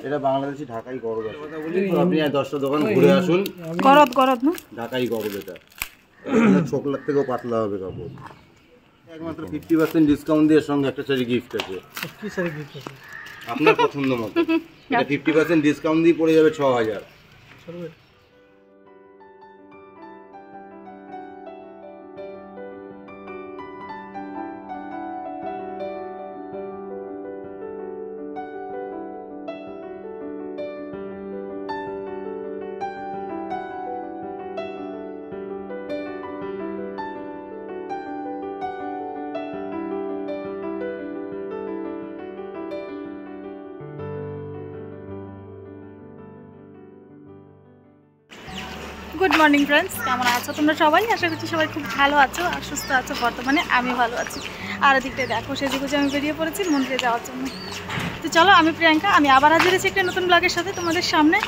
এটা বাংলাদেশি ঢাকাই গরব আছে। কথা বলি তো আপনি 10টা দোকান ঘুরে আসুন। গরদ না ঢাকাই গরব এটা। ছোকলার থেকেও পাতলা হবে কাপড়। একমাত্র 50% ডিসকাউন্ট দিয়ে সঙ্গে একটা শাড়ি গিফট আছে। কি শাড়ি গিফট আছে? আপনার পছন্দ মতো। এটা 50% ডিসকাউন্ট দিয়ে পড়ে যাবে 6000। গুড মর্নিং ফ্রেন্ডস, কেমন আছো তোমরা সবাই? আশা করছি সবাই খুব ভালো আছো আর সুস্থ আছো। বর্তমানে আমি ভালো আছি। আর এদিকটায় দেখো সেজেগুজে আমি বেরিয়ে পড়েছি মন্দিরে যাওয়ার জন্য। তো চলো, আমি প্রিয়াঙ্কা, আমি আবার হাজির হয়েছি একটা নতুন ব্লগের সাথে তোমাদের সামনে।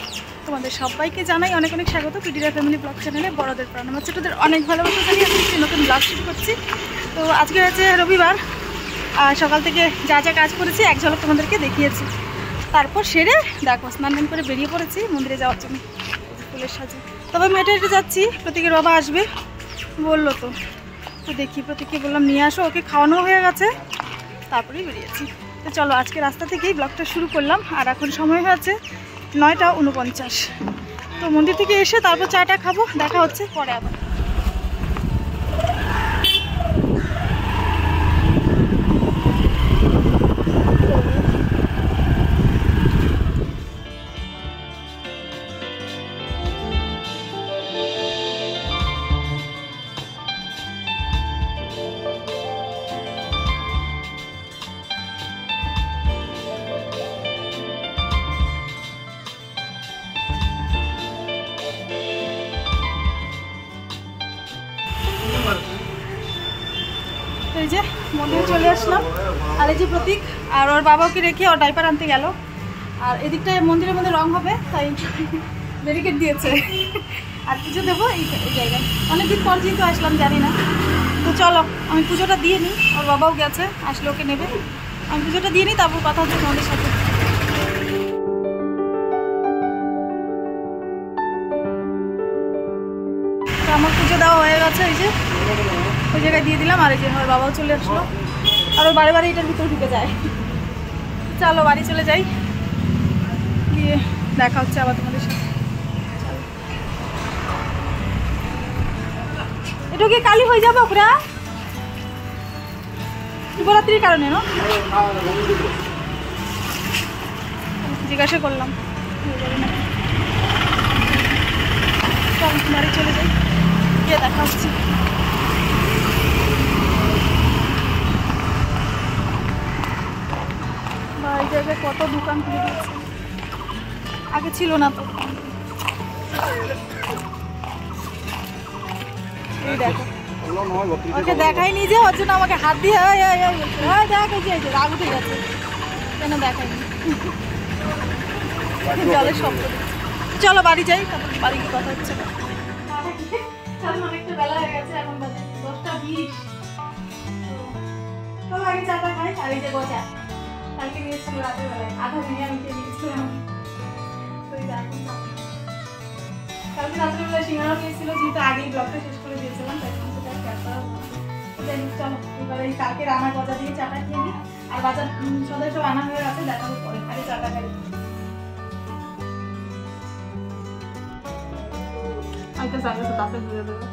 তোমাদের সবাইকে জানাই অনেক অনেক স্বাগত পিডিরা ফ্যামিলি ব্লগ চ্যানেলে। বড়দের প্রণাম, ছোটদের অনেক ভালোবাসা জানিয়ে আমি একটি নতুন ব্লগ শুরু করছি। তো আজকে হচ্ছে রবিবার, আর সকাল থেকে যা যা কাজ করেছি এক ঝলক তোমাদেরকে দেখিয়েছি। তারপর সেরে দেখো স্নান করে বেরিয়ে পড়েছি মন্দিরে যাওয়ার জন্য ফুলের সাজে। তবে মেটে হেঁটে যাচ্ছি, প্রতীকের বাবা আসবে বললো, তো দেখি প্রতীককে বললাম নিয়ে আসো, ওকে খাওয়ানো হয়ে গেছে, তারপরেই বেরিয়েছি। তো চলো আজকে রাস্তা থেকেই ব্লগটা শুরু করলাম। আর এখন সময় হয়েছে 9টা 49। তো মন্দির থেকে এসে তারপর চাটা খাবো, দেখা হচ্ছে পরে আবার। এই যে মন্দিরে চলে আসলাম, আর এই যে প্রতীক আর ওর বাবাকে রেখে ওর ডাইপার আনতে গেল। আর এদিকটায় মন্দিরের মধ্যে রং হবে, তাই ব্যারিকেড দিয়েছে। আর পুজো দেবো এই জায়গায়, অনেকদিন পর যেহেতু আসলাম জানি না। তো চলো আমি পুজোটা দিয়ে নিই, ওর বাবাও গেছে, আসলে ওকে নেবে। আমি পুজোটা দিয়ে নিই, তারপর কথা হচ্ছে তোমাদের সাথে। তো আমার পুজো দেওয়া হয়ে গেছে, এই যে ওই জায়গায় দিয়ে দিলাম। আর এই যে আমার বাবাও চলে আসলো, আর ওই বারে বারে এটার ভিতরে ঢুকে যায়। চলো বাড়ি চলে যাই, গিয়ে দেখা হচ্ছে আবার তোমাদের সাথে। এটা কি কালি হয়ে যাবে ওরা শিবরাত্রির কারণে? না জিজ্ঞাসা করলাম, চল বাড়ি চলে যাই, গিয়ে দেখা হচ্ছে। এই জায়গায় কত দোকান খুলে দিয়েছে, আগে ছিল না তো। এই দেখো, ওকে দেখাইনি যে, ওর জন্য আমাকে হাত দিয়ে দেখ এই যে রাগ উঠে গেছে, কেন দেখাইনি। জলের শব্দ। চলো বাড়ি যাই, তারপর বাড়ি কি কথা হচ্ছে। অনেকটা বেলা হয়ে গেছে, এখন বাজে 10টা 20। চলো আগে চাটা খাই। আর এই যে গজা কালকে নিয়েছিল রাতের বেলায়, আধা ভেঙে আমি খেয়ে নিয়েছিলাম। কালকে রাত্রেবেলায় সিঙ্গারা নিয়েছিল, যেহেতু আগেই ব্লগটা শেষ করে দিয়েছিলাম, তাই সেটা শেয়ার করা। চলো এবারে কালকে রান্না গজা দিয়ে চাটা খেয়ে নিই। আর বাজার সদাই সব আনা হয়ে গেছে, দেখাবো পরে। আগে চাটা খাই। আইতে চাইছে তাতে ঘুরে দেবে।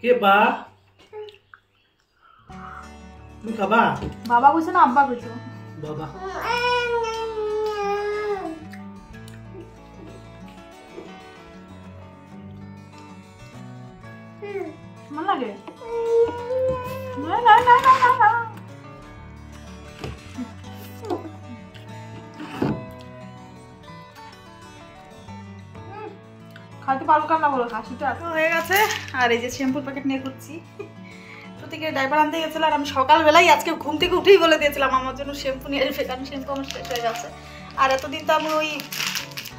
কে বা তুমি খাবা? বাবা কইছে না আব্বা কইছে? বাবা। কেমন লাগে? না না না না না, খাইতে পারবো কেন বলো, হাসিটা হয়ে গেছে। আর এই যে শ্যাম্পুর প্যাকেট নিয়ে ঘুরছি। প্রতীকের ডাইপার আনতে গেছিল, আর আমি সকালবেলায় আজকে ঘুম থেকে উঠেই বলে দিয়েছিলাম আমার জন্য শ্যাম্পু নিয়ে আসবে, কারণ শ্যাম্পু আমার শেষ হয়ে গেছে। আর এতদিন তো আমি ওই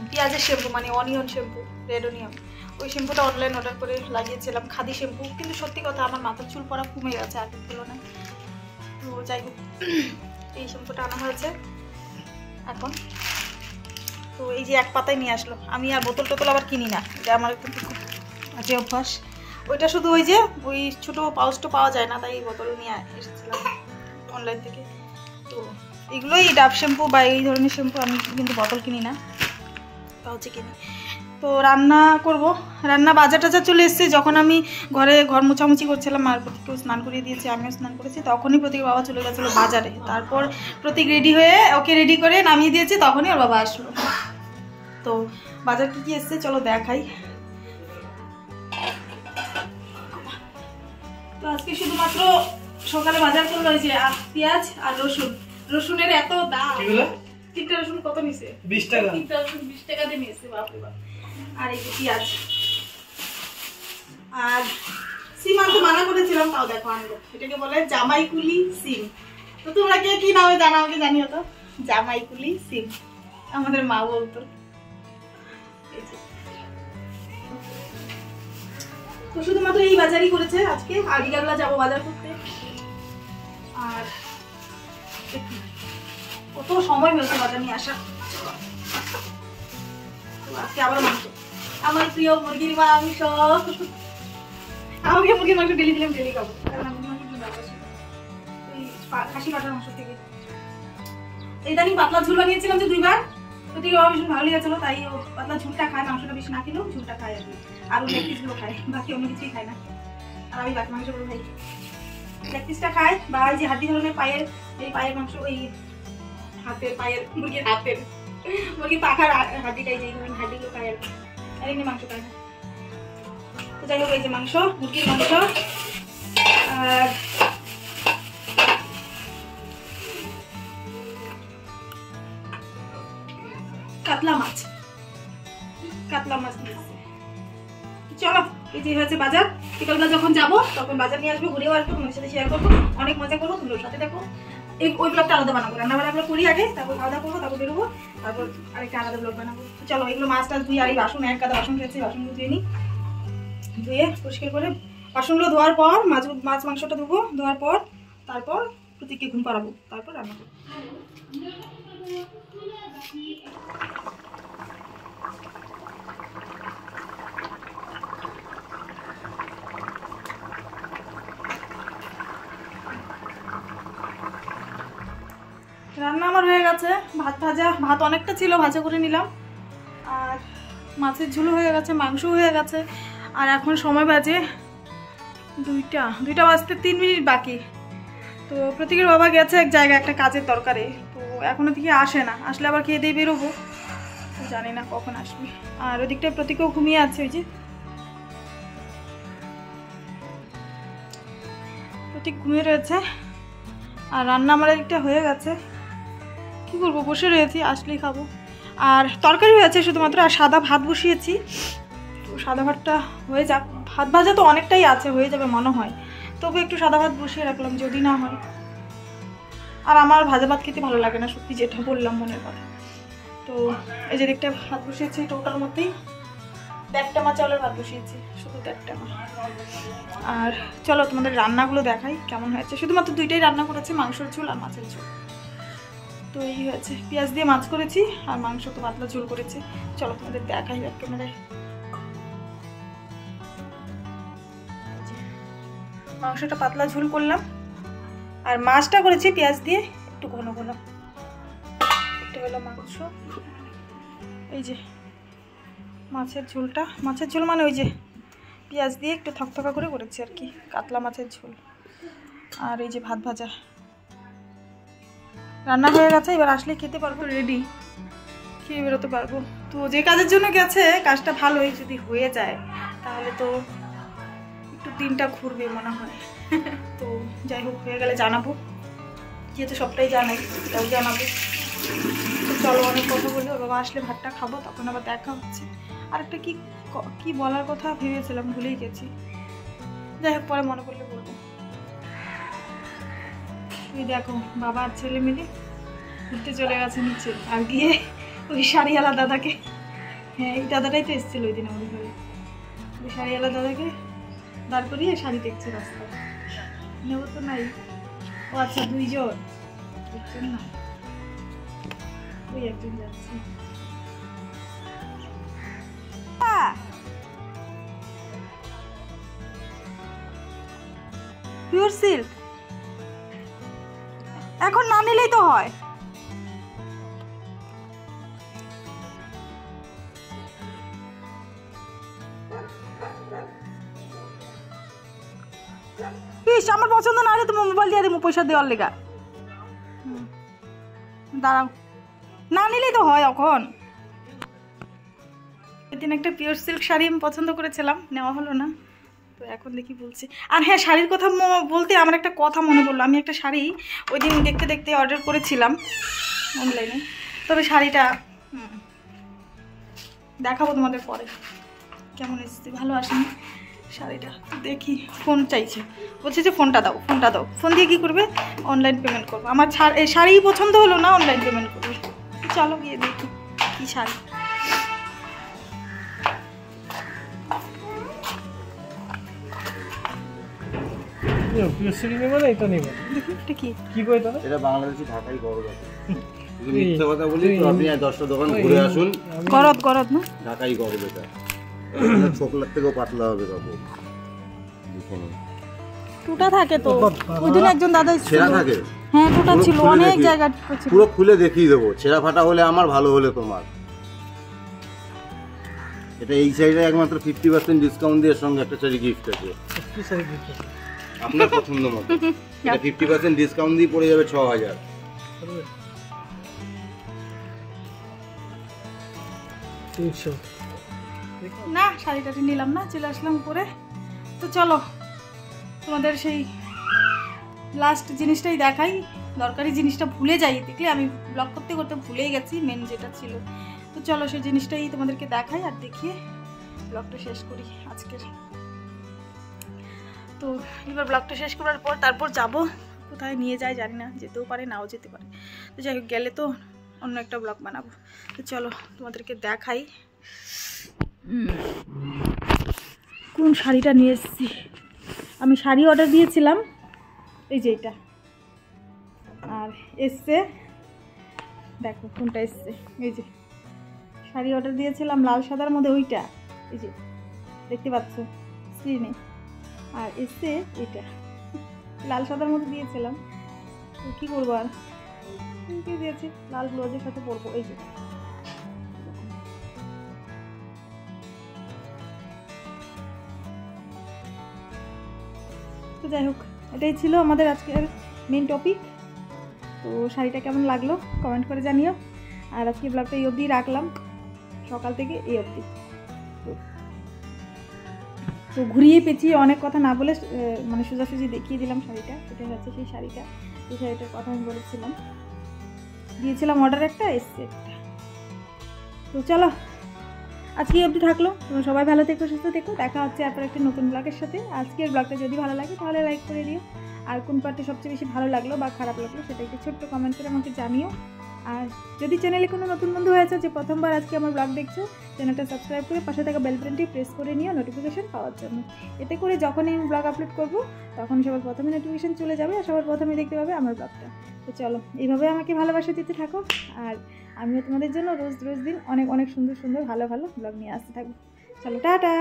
পেঁয়াজের শ্যাম্পু, মানে অনিয়ন শ্যাম্পু, রেড অনিয়ন, ওই শ্যাম্পুটা অনলাইন অর্ডার করে লাগিয়েছিলাম, খাদি শ্যাম্পু। কিন্তু সত্যি কথা আমার মাথার চুল পড়া কমে গেছে আগের তুলনায়। তো যাই হোক, এই শ্যাম্পুটা আনা হয়েছে এখন। তো এই যে এক পাতায় নিয়ে আসলো, আমি আর বোতল টোতল আবার কিনি না, এটা আমার কিন্তু খুব বাজে অভ্যাস। ওইটা শুধু ওই যে ওই ছোটো পাউচটা পাওয়া যায় না, তাই এই বোতল নিয়ে এসেছিলাম অনলাইন থেকে। তো এগুলোই ডাব শ্যাম্পু বা এই ধরনের শ্যাম্পু, আমি কিন্তু বোতল কিনি না, পাউচে কিনি। তো রান্না করব, রান্না বাজার টাজার চলে এসেছে। যখন আমি ঘর মোছামুছি করছিলাম, আর প্রতীককেও স্নান করিয়ে দিয়েছি, আমিও স্নান করেছি, তখনই প্রতীকের বাবা চলে গেছিলো বাজারে। তারপর প্রতীক রেডি হয়ে ওকে রেডি করে নামিয়ে দিয়েছি, তখনই ওর বাবা আসলো। তো বাজার কী কী এসছে চলো দেখাই। তো আজকে শুধুমাত্র সকালে বাজার করলো ওই যে পেঁয়াজ আর রসুন। রসুনের এত দাম, তিনটা রসুন কত নিছে? 20 টাকা। তিনটা রসুন 20 টাকা দিয়ে নিয়েছে, বাপরে বাপ। আর এই যে পেঁয়াজ আর সিম আনতে মানা করেছিলাম, তাও দেখো আনলো। এটাকে বলে জামাইকুলি সিম। তো তোমরা কে কি নামে জানো আমাকে জানিও তো। জামাইকুলি সিম আমাদের মা বলতো। তো শুধুমাত্র এই বাজারই করেছে আজকে, আর বিকালবেলা যাবো বাজার করতে। আর কত সময় হয়েছে বাজার নিয়ে আসা। আজকে আবার মাংস, আমার প্রিয় মুরগির মাংস। আমাকে মুরগির মাংস ডেলি দিলাম, ডেলি খাবো, কারণ আমি খাসি পাঠার মাংস থেকে। ইদানিং পাতলা ঝুল বানিয়েছিলাম যে 2 বার, প্রত্যেকে বাবা ভীষণ ভালো লেগেছিল, তাই ও পাতলা ঝুলটা খায়, মাংসটা বেশি না খেলেও ঝুলটা খায় আর কি। আর ওই লেগ পিসগুলো খায়, বাকি অন্য কিছুই খায় না। আর আমি বাকি মাংসগুলো খাই, লেগ পিসটা খায়, বা এই যে হাড্ডি ধরনের পায়ের, এই পায়ের মাংস, ওই হাতের পায়ের, মুরগির হাতের, মুরগির পাখার হাড্ডিটাই, যে ধরনের হাড্ডিগুলো খায় আর কি, আর এমনি মাংস খায় না। তো যাই হোক, এই যে মাংস, মুরগির মাংস। আর কাতলা মাছ দিয়েছে। চলো, এই যে হচ্ছে বাজার। বিকালবেলা যখন যাবো তখন বাজার নিয়ে আসবো, ঘুরেও আসবো, তোমার সাথে শেয়ার করবো, অনেক মজা করবো, তোমরা সাথে দেখো। ওই ব্লগটা আলাদা বানাবো, রান্না বান্না করি আগে, তারপর খাওয়া দাওয়া করবো, তারপর বেরোবো, তারপর আরেকটা আলাদা ব্লগ বানাবো। চলো, এগুলো মাছ টাছ ধুই, আর এই বাসন, এক গাদা বাসন খেয়েছি, বাসনগুলো ধুয়ে নিই, ধুয়ে পরিষ্কার করে বাসনগুলো ধোয়ার পর মাছ মাংসটা ধুবো, ধোয়ার পর তারপর প্রতীককে ঘুম পাড়াবো, তারপর রান্না করবো। রান্না আমার হয়ে গেছে, ভাত অনেকটা ছিল, ভাজা করে নিলাম, আর মাছের ঝোলও হয়ে গেছে, মাংস হয়ে গেছে। আর এখন সময় বাজে 2টা বাজতে 3 মিনিট বাকি। তো প্রতীকের বাবা গেছে এক জায়গায় একটা কাজের দরকারে, তো এখনো দিকে আসে না, আসলে আবার খেয়ে দিয়ে বেরোবো, তো জানি না কখন আসবে। আর ওদিকটায় প্রতীকও ঘুমিয়ে আছে, ওই যে প্রতীক ঘুমিয়ে রয়েছে। আর রান্না আমার একটা হয়ে গেছে, কি করবো, বসে রয়েছি, আসলেই খাবো। আর তরকারি হয়েছে শুধুমাত্র, আর সাদা ভাত বসিয়েছি। তো সাদা ভাতটা হয়ে যাক, ভাত ভাজা তো অনেকটাই আছে, হয়ে যাবে মনে হয়, তবু একটু সাদা ভাত বসিয়ে রাখলাম যদি না হয়। আর আমার ভাজা ভাত খেতে ভালো লাগে না, সত্যি যেটা বললাম মনের কথা। তো এই যে দিকটা ভাত বসিয়েছি, টোটাল মধ্যেই 1 টামা চালের ভাত বসিয়েছি, শুধু 1 টামা। আর চলো তোমাদের রান্নাগুলো দেখাই কেমন হয়েছে। শুধুমাত্র 2টাই রান্না করেছি, মাংসের ঝোল আর মাছের ঝোল। তো এই হয়েছে, পেঁয়াজ দিয়ে মাছ করেছি, আর মাংস তো পাতলা ঝোল করেছি। চলো তোমাদের দেখাই ব্যাক ক্যামেরায়। মাংসটা পাতলা ঝোল করলাম, আর মাছটা করেছি পেঁয়াজ দিয়ে একটু ঘন ঘন। এটা হলো মাংস, এই যে মাছের ঝোলটা, মাছের ঝোল মানে ওই যে পেঁয়াজ দিয়ে একটু থকথকা করে করেছি আর কি, কাতলা মাছের ঝোল। আর এই যে ভাত ভাজা রান্না হয়ে গেছে, এবার আসলে খেতে পারবো, রেডি, খেয়ে বেরোতে পারবো। তো যে কাজের জন্য গেছে, কাজটা ভালোই যদি হয়ে যায় তাহলে তো একটু দিনটা ঘুরবে মনে হয়। তো যাই হোক, হয়ে গেলে জানাবো, যেহেতু সবটাই জানাই, এটাও জানাবো। তো চলো, অনেক কথা বলে, ওর বাবা আসলে ভাতটা খাবো, তখন আবার দেখা হচ্ছে। আরেকটা কি বলার কথা ভেবেছিলাম, ভুলেই গেছি, যাই হোক পরে মনে পড়লে বলবো। এই দেখো, বাবা আর ছেলে মিলে ঘুরতে চলে গেছে নিচে, আর গিয়ে ওই শাড়িওয়ালা দাদাকে হ্যাঁ এই দাদাটাই তো এসেছিল ওই দিন আমাদের ঘরে, ওই শাড়িওয়ালা দাদাকে দাঁড় করিয়ে শাড়ি দেখছে রাস্তায়। নেবো তো নাই। ও আচ্ছা দুইজন, একজন না, ওই একজন যাচ্ছে। পিওর সিল্ক এখন না নিলেই তো হয়। ইস আমার পছন্দ না হলে তুমি মোবাইল দিয়ে দেবো পয়সা দেওয়ার লেগা। দাঁড়াও, না নিলেই তো হয় এখন। সেদিন একটা পিওর সিল্ক শাড়ি আমি পছন্দ করেছিলাম, নেওয়া হলো না, তো এখন দেখি বলছি। আর হ্যাঁ শাড়ির কথা বলতে আমার একটা কথা মনে পড়লো। আমি একটা শাড়ি ওই দিন দেখতে দেখতে অর্ডার করেছিলাম অনলাইনে, তবে শাড়িটা দেখাবো তোমাদের পরে কেমন এসেছে। ভালো আসেনি শাড়িটা, দেখি। ফোন চাইছে, বলছে যে ফোনটা দাও, ফোনটা দাও। ফোন দিয়ে কী করবে? অনলাইন পেমেন্ট করবো। আমার শাড়ি পছন্দ হলো না, অনলাইন পেমেন্ট করবে। চলো গিয়ে দেখি কী শাড়ি। মানে এটা নেবেন দেখি এটা কি কি বই দাদা? এটা বাংলাদেশি ঢাকাই গরদ আছে। যদি মিথ্যা কথা বলি তো আপনি 10টা দোকান ঘুরে আসুন। গরদ গরদ না, ঢাকাই গরদ এটা। ছোকলার থেকেও পাতলা হবে কাপড়। দেখে নিন। টুটা থাকে তো, ওই দিন একজন দাদা ছিল। ছেঁড়া থাকে? হ্যাঁ টুটা পুরো ছিল, খুলে অনেক দেখি। জায়গা ছিল। পুরো খুলে দেখিয়ে দেবো। ছেঁড়া ফাটা হলে আমার, ভালো হলে তোমার। এটা এই সাইডে একমাত্র 50% ডিসকাউন্ট দিয়ে সঙ্গে একটা শাড়ি গিফট আছে। কি শাড়ি গিফট আছে? আপনার পছন্দ মতো। এটা 50% ডিসকাউন্ট দিয়ে পড়ে যাবে 6000। না শাড়িটাটি নিলাম না, চলে আসলাম উপরে। তো চলো তোমাদের সেই লাস্ট জিনিসটাই দেখাই। দরকারি জিনিসটা ভুলে যাই, দেখলে আমি ব্লগ করতে করতে ভুলেই গেছি মেন যেটা ছিল। তো চলো সেই জিনিসটাই তোমাদেরকে দেখাই আর দেখিয়ে ব্লগটা শেষ করি আজকের। তো এবার ব্লগটা শেষ করার পর তারপর যাব কোথায় নিয়ে যায় জানি না, যেতেও পারে নাও যেতে পারে। তো যাই হোক, গেলে তো অন্য একটা ব্লগ বানাবো। তো চলো তোমাদেরকে দেখাই কোন শাড়িটা নিয়ে এসেছি। আমি শাড়ি অর্ডার দিয়েছিলাম, এই যে এটা, আর এসছে দেখো কোনটা এসছে। এই যে শাড়ি অর্ডার দিয়েছিলাম লাল সাদার মধ্যে, ওইটা এই যে দেখতে পাচ্ছ স্ক্রিনে। আর এসছে এটা লাল সাদার মধ্যে দিয়েছিলাম, তো কী করবো আর দিয়েছি, লাল ব্লাউজের সাথে পরবো। এই যে তো যাই হোক, এটাই ছিল আমাদের আজকের মেন টপিক। তো শাড়িটা কেমন লাগলো কমেন্ট করে জানিও। আর আজকে ব্লগটা এই অবধি রাখলাম, সকাল থেকে এই অবধি। তো ঘুরিয়ে পেঁচিয়ে অনেক কথা না বলে মানে সোজাসুজি দেখিয়ে দিলাম শাড়িটা। এটা হচ্ছে সেই শাড়িটা, এই শাড়িটার কথা আমি বলেছিলাম, দিয়েছিলাম অর্ডার, একটা এসছে একটা। তো চলো আজকে এই অবধি থাকলো। তোমরা সবাই ভালো থেকো, সুস্থ থেকো। দেখা হচ্ছে আপনার একটা নতুন ব্লগের সাথে। আজকের ব্লগটা যদি ভালো লাগে তাহলে লাইক করে দিও। আর কোন পার্টটা সবচেয়ে বেশি ভালো লাগলো বা খারাপ লাগলো সেটা একটু ছোট্ট কমেন্ট করে আমাকে জানিও। আর যদি চ্যানেলে কোনো নতুন বন্ধু হয়েছে যে প্রথমবার আজকে আমার ব্লগ দেখছো, চ্যানেলটা সাবস্ক্রাইব করে পাশে থাকা বেল বাটনটি প্রেস করে নিও নোটিফিকেশন পাওয়ার জন্য। এতে করে যখনই আমি ব্লগ আপলোড করব তখন সবার প্রথমে নোটিফিকেশন চলে যাবে আর সবার প্রথমে দেখতে পাবে আমার ব্লগটা। তো চলো এইভাবে আমাকে ভালোবাসা দিতে থাকো, আর আমিও তোমাদের জন্য রোজ রোজ দিন অনেক অনেক সুন্দর সুন্দর ভালো ভালো ব্লগ নিয়ে আসতে থাকবো। চলো টাটা।